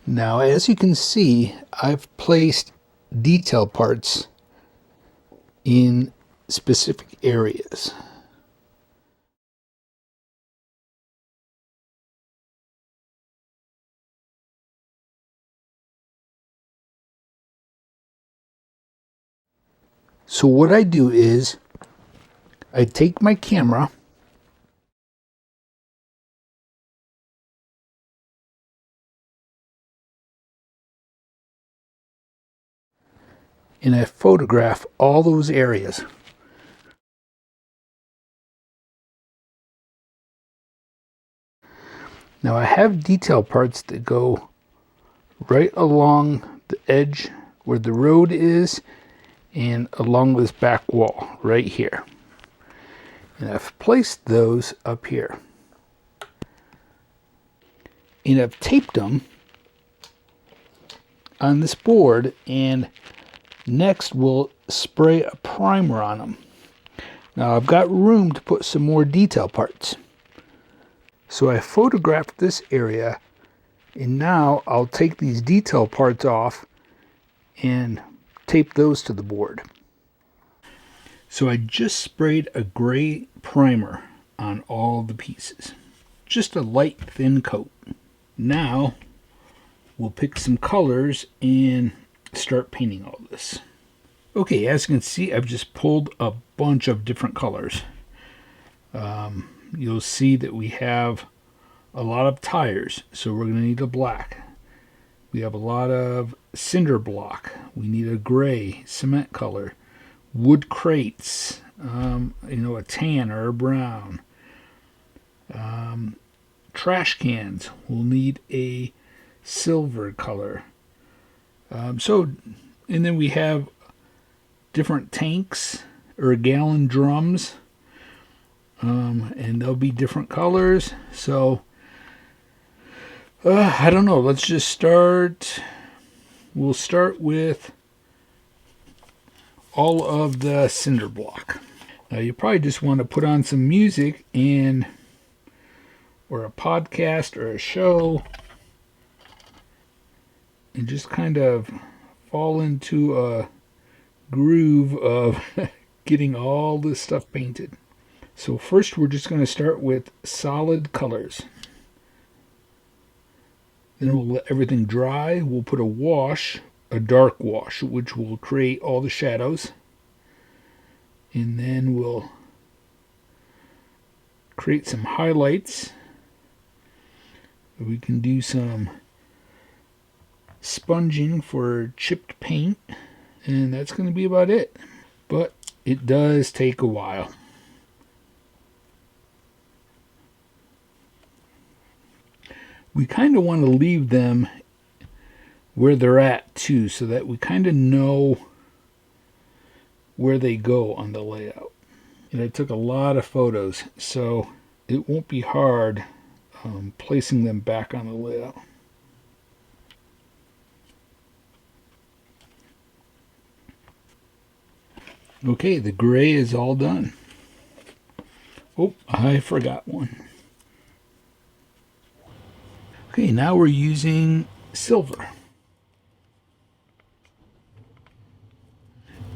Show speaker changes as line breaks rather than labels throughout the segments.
Now, as you can see, I've placed detail parts in specific areas. So what I do is I take my camera and I photograph all those areas. Now I have detail parts that go right along the edge where the road is and along this back wall right here. And I've placed those up here. And I've taped them on this board, and next we'll spray a primer on them. Now I've got room to put some more detail parts. So I photographed this area, and now I'll take these detail parts off and tape those to the board. So I just sprayed a gray primer on all the pieces. Just a light thin coat. Now we'll pick some colors and start painting all this. Okay, as you can see, I've just pulled a bunch of different colors. You'll see that we have a lot of tires, so we're going to need a black. We have a lot of cinder block. We need a gray cement color. Wood crates, a tan or a brown. Trash cans will need a silver color. And then we have different tanks or gallon drums, and they'll be different colors. So I don't know. Let's just start. We'll start with all of the cinder block. Now you probably just want to put on some music or a podcast or a show and just kind of fall into a groove of getting all this stuff painted. So first we're just going to start with solid colors. Then we'll let everything dry. We'll put a dark wash, which will create all the shadows. And then we'll create some highlights. We can do some sponging for chipped paint, and that's going to be about it. But it does take a while. We kind of want to leave them where they're at too, so that we kind of know where they go on the layout. And I took a lot of photos, so it won't be hard placing them back on the layout. Okay, the gray is all done. Oh, I forgot one. Okay, now we're using silver.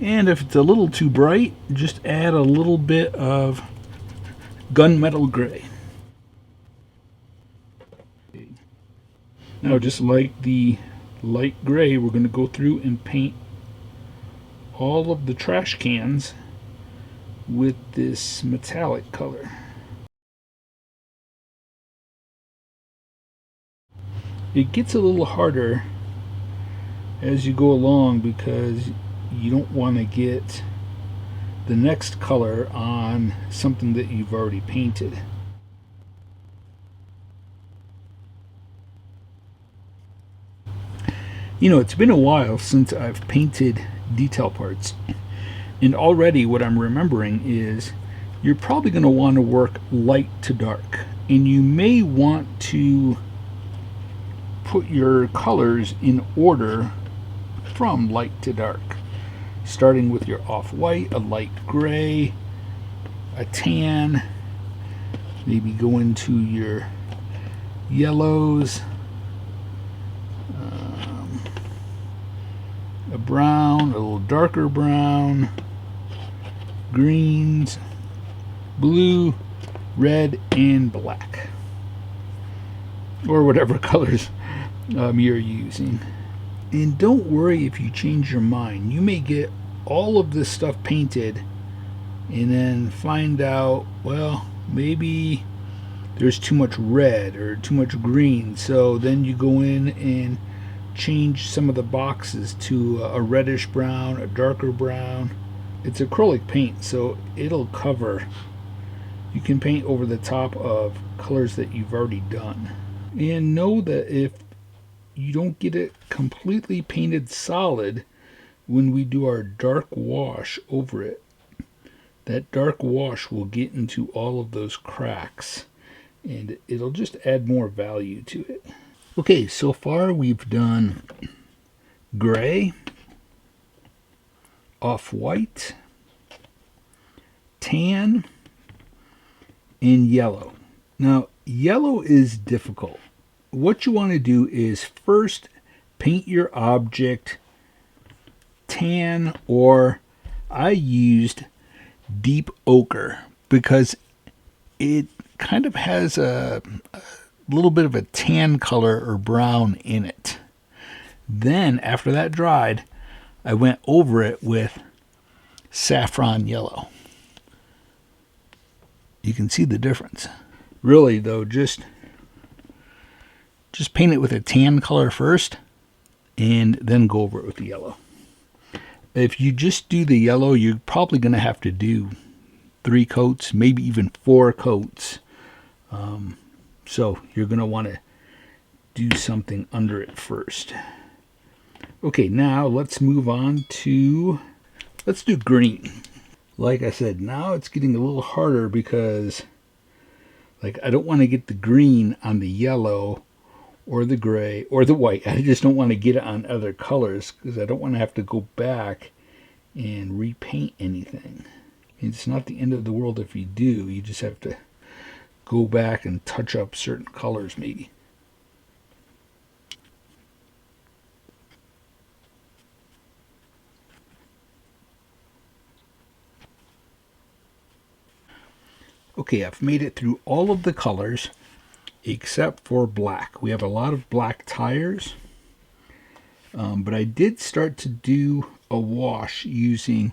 And if it's a little too bright, just add a little bit of gunmetal gray. Now, just like the light gray, we're going to go through and paint all of the trash cans with this metallic color. It gets a little harder as you go along because you don't want to get the next color on something that you've already painted. It's been a while since I've painted detail parts, and already what I'm remembering is you're probably going to want to work light to dark, and you may want to put your colors in order from light to dark, starting with your off-white, a light gray, a tan, maybe go into your yellows, a brown, a little darker brown, greens, blue, red, and black. Or whatever colors you're using. And don't worry if you change your mind. You may get all of this stuff painted and then find out, well, maybe there's too much red or too much green. So then you go in and change some of the boxes to a reddish brown, a darker brown. It's acrylic paint, so it'll cover. You can paint over the top of colors that you've already done. And know that if you don't get it completely painted solid when we do our dark wash over it, that dark wash will get into all of those cracks and it'll just add more value to it. Okay, so far we've done gray, off-white, tan, and yellow. Now, yellow is difficult. What you want to do is first paint your object tan, or I used deep ochre because it kind of has a little bit of a tan color or brown in it. Then after that dried, I went over it with saffron yellow. You can see the difference. Really though, just paint it with a tan color first and then go over it with the yellow. If you just do the yellow, you're probably going to have to do 3 coats, maybe even 4 coats. So you're going to want to do something under it first. Okay, now let's move on to, let's do green. Like I said, now it's getting a little harder because I don't want to get the green on the yellow or the gray or the white. I just don't want to get it on other colors because I don't want to have to go back and repaint anything. It's not the end of the world if you do. You just have to go back and touch up certain colors maybe. Okay, I've made it through all of the colors except for black. We have a lot of black tires, but I did start to do a wash using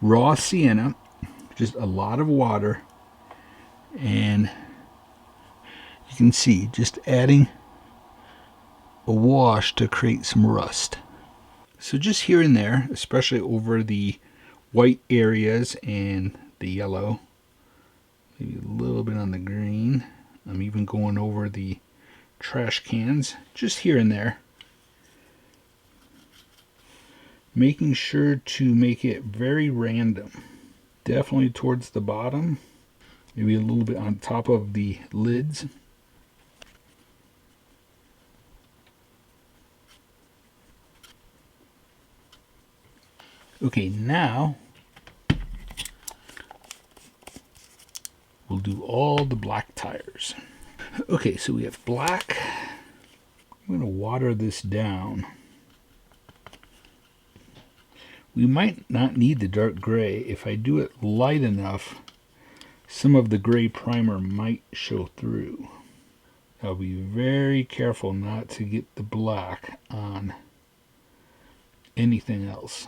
raw sienna, just a lot of water, and you can see just adding a wash to create some rust. So just here and there, especially over the white areas and the yellow, maybe a little bit on the green. I'm even going over the trash cans, just here and there. Making sure to make it very random. Definitely towards the bottom. Maybe a little bit on top of the lids. Okay, now we'll do all the black tires. Okay, so we have black. I'm going to water this down. We might not need the dark gray. If I do it light enough, some of the gray primer might show through. I'll be very careful not to get the black on anything else.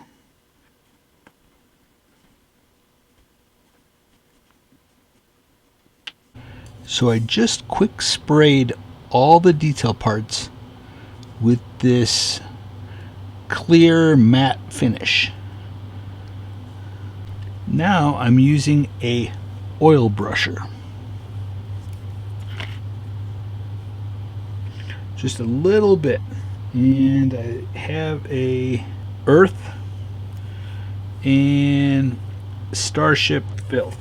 So I just quick sprayed all the detail parts with this clear matte finish. Now I'm using a oil brusher. Just a little bit. And I have a earth and starship filth.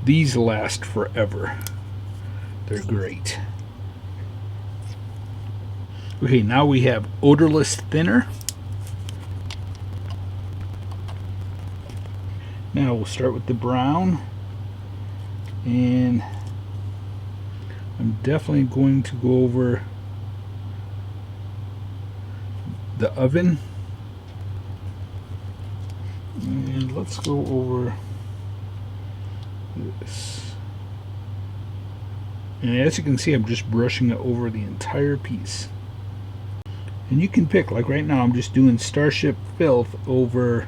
These last forever. They're great. Okay, now we have odorless thinner. Now we'll start with the brown. And I'm definitely going to go over the oven. And let's go over this. And as you can see, I'm just brushing it over the entire piece. And you can pick, like right now, I'm just doing Starship Filth over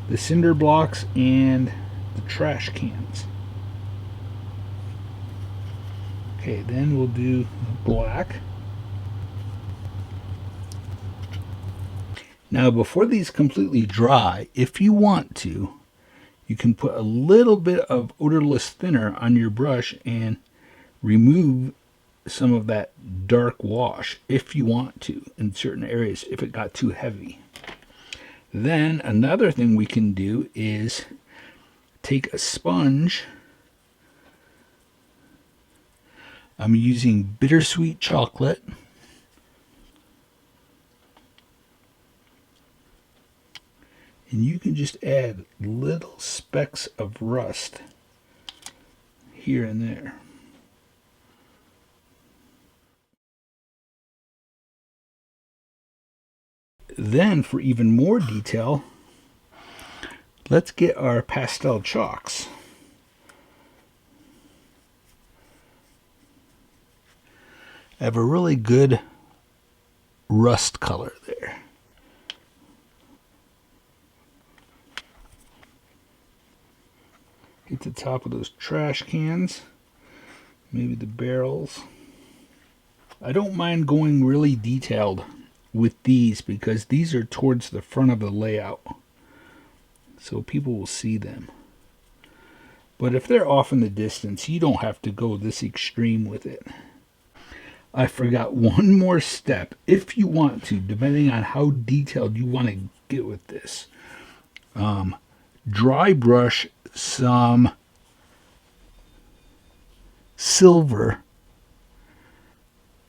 the cinder blocks and the trash cans. Okay, then we'll do black. Now, before these completely dry, if you want to, you can put a little bit of odorless thinner on your brush and remove some of that dark wash if you want to in certain areas if it got too heavy. Then another thing we can do is take a sponge. I'm using bittersweet chocolate. And you can just add little specks of rust here and there. Then for even more detail, let's get our pastel chalks. I have a really good rust color there. Get the top of those trash cans, maybe the barrels. I don't mind going really detailed with these because these are towards the front of the layout, so people will see them. But if they're off in the distance, you don't have to go this extreme with it. I forgot one more step. If you want to, depending on how detailed you want to get with this, dry brush some silver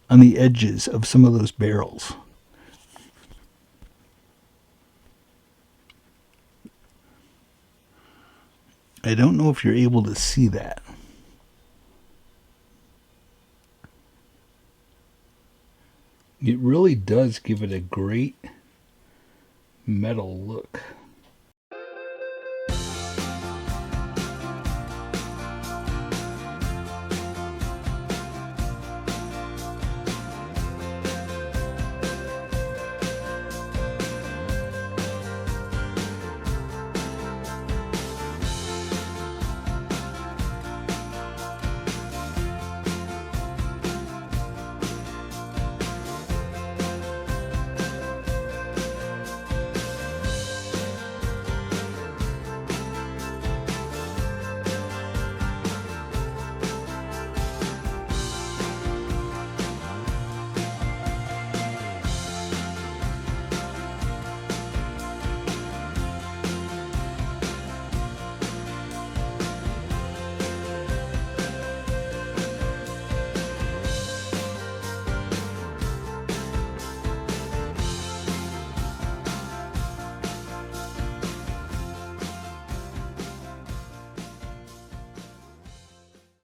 on the edges of some of those barrels. I don't know if you're able to see that. It really does give it a great metal look.